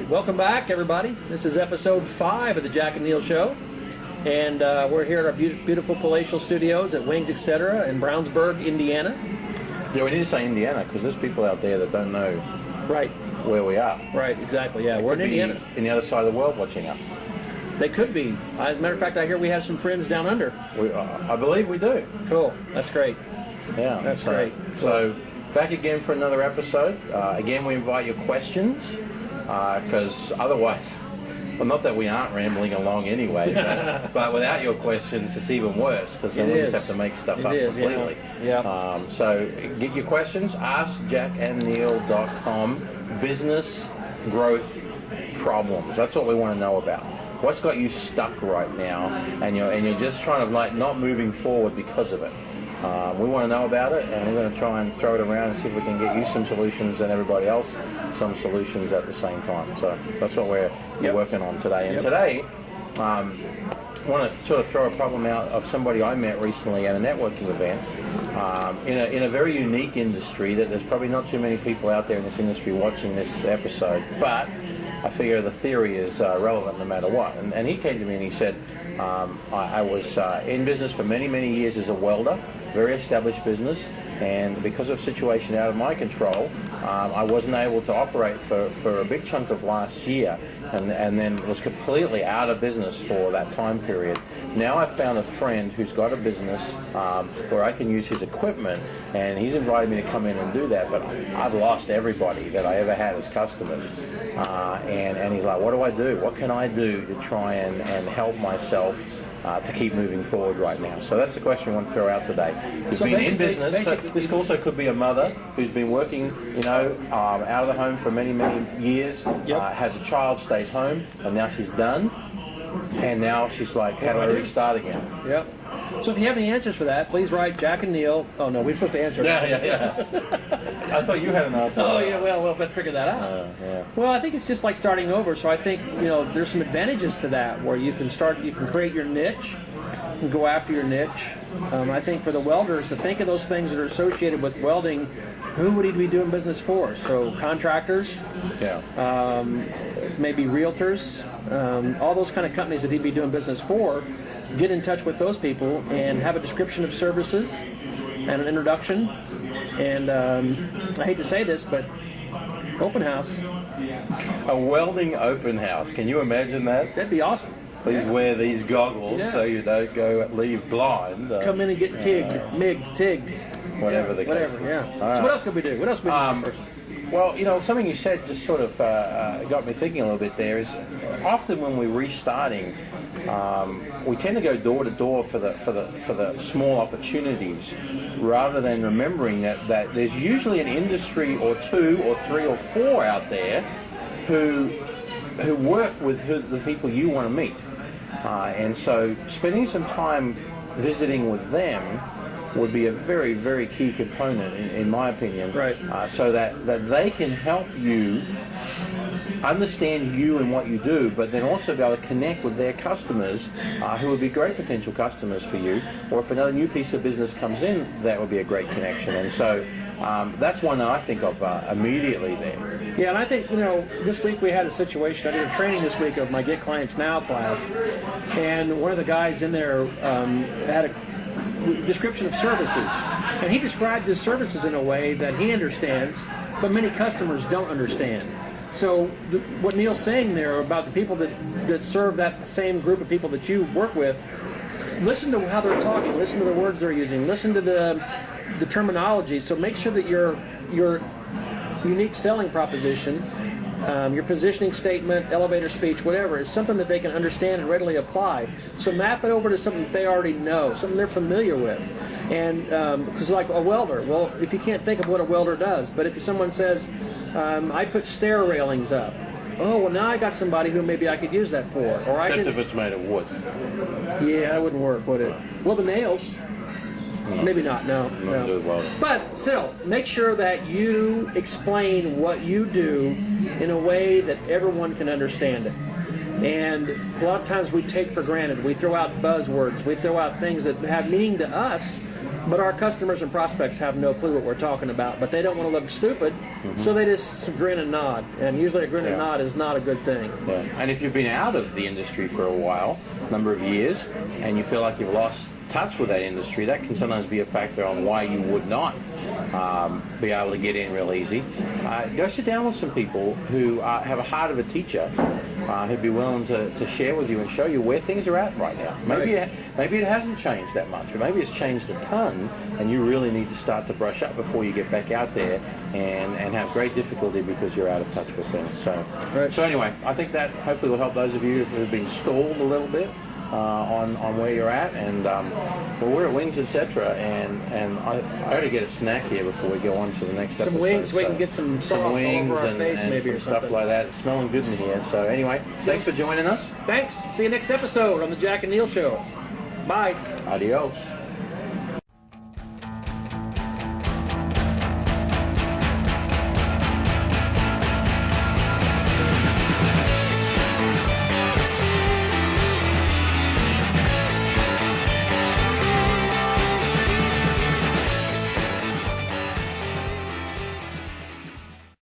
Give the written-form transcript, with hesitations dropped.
right, welcome back, everybody. This is episode 5 of the Jack and Neil Show, and we're here at our beautiful palatial studios at Wings Etc. in Brownsburg, Indiana. Yeah, we need to say Indiana because there's people out there that don't know Right. where we are. Right, exactly. Yeah, They we're in could be Indiana. in the other side of the world watching us. They could be. As a matter of fact, I hear we have some friends down under. I believe we do. Cool. That's great. Yeah, That's great. So back again for another episode. Again, we invite your questions because otherwise, well, not that we aren't rambling along anyway, but without your questions, it's even worse because then we just have to make stuff up completely. Yeah. So get your questions. AskJackandNeil.com. Business growth problems. That's what we want to know about. What's got you stuck right now, and you're just trying to like not moving forward because of it. We want to know about it, and we're going to try and throw it around and see if we can get you some solutions and everybody else some solutions at the same time. So that's what we're working on today. And today, I want to sort of throw a problem out of somebody I met recently at a networking event in a very unique industry that there's probably not too many people out there in this industry watching this episode, but I figure the theory is relevant no matter what. And he came to me and he said, I was in business for many, many years as a welder, very established business, and because of a situation out of my control, I wasn't able to operate for a big chunk of last year, and then was completely out of business for that time period. Now I've found a friend who's got a business where I can use his equipment, and he's invited me to come in and do that, but I've lost everybody that I ever had as customers. And he's like, what do I do? What can I do to try and help myself to keep moving forward right now? So that's the question we want to throw out today. You've been in business. So this also could be a mother who's been working, out of the home for many, many years, has a child, stays home, and now she's done. And now she's like, how do I restart again? Yep. So if you have any answers for that, please write Jack and Neil. Oh, no, we're supposed to answer that. Yeah. I thought you had an answer. Oh, yeah, well, let's figure that out. Well, I think it's just like starting over. So I think, there's some advantages to that where you can create your niche and go after your niche. I think for the welders, to think of those things that are associated with welding, who would he be doing business for? So contractors, maybe realtors, all those kind of companies that he'd be doing business for. Get in touch with those people and have a description of services and an introduction. And I hate to say this, but open house. A welding open house. Can you imagine that? That'd be awesome. Please wear these goggles so you don't leave blind. Come in and get tigged, tigged. Whatever the case. Whatever, So what else could we do? What else could we do this person? Well, something you said just sort of got me thinking a little bit there is often when we're restarting, we tend to go door to door for the small opportunities rather than remembering that there's usually an industry or two or three or four out there who work with the people you want to meet. And so spending some time visiting with them would be a very, very key component, in my opinion, right. So that they can help you understand you and what you do, but then also be able to connect with their customers who would be great potential customers for you, or if another new piece of business comes in, that would be a great connection. And so that's one that I think of immediately there. Yeah, and I think, this week we had a situation. I did a training this week of my Get Clients Now class, and one of the guys in there had a description of services, and he describes his services in a way that he understands, but many customers don't understand. So what Neil's saying there about the people that serve that same group of people that you work with, listen to how they're talking, listen to the words they're using, listen to the terminology. So make sure that your unique selling proposition, your positioning statement, elevator speech, whatever, is something that they can understand and readily apply. So map it over to something that they already know, something they're familiar with. And because like a welder, well, if you can't think of what a welder does, but if someone says, I put stair railings up, oh, well, now I got somebody who maybe I could use that for. Or Except if it's made of wood. Yeah, that wouldn't work, would it? Well, the nails. No. Maybe not, no. But still, make sure that you explain what you do in a way that everyone can understand it. And a lot of times we take for granted. We throw out buzzwords. We throw out things that have meaning to us, but our customers and prospects have no clue what we're talking about. But they don't want to look stupid, so they just grin and nod. And usually a grin and nod is not a good thing. Yeah. And if you've been out of the industry for a while, number of years, and you feel like you've lost touch with that industry, that can sometimes be a factor on why you would not be able to get in real easy. Go sit down with some people who have a heart of a teacher, who'd be willing to share with you and show you where things are at right now. Maybe it hasn't changed that much, but maybe it's changed a ton, and you really need to start to brush up before you get back out there and have great difficulty because you're out of touch with things. So anyway, I think that hopefully will help those of you who have been stalled a little bit on where you're at. And well, we're at Wings Etc. and I ought to get a snack here before we go on to the next episode. Some wings, so we can get some sauce all wings over our face, and maybe, some or stuff something like that. It's smelling good in here. So anyway, thanks for joining us. Thanks. See you next episode on the Jack and Neil Show. Bye. Adios.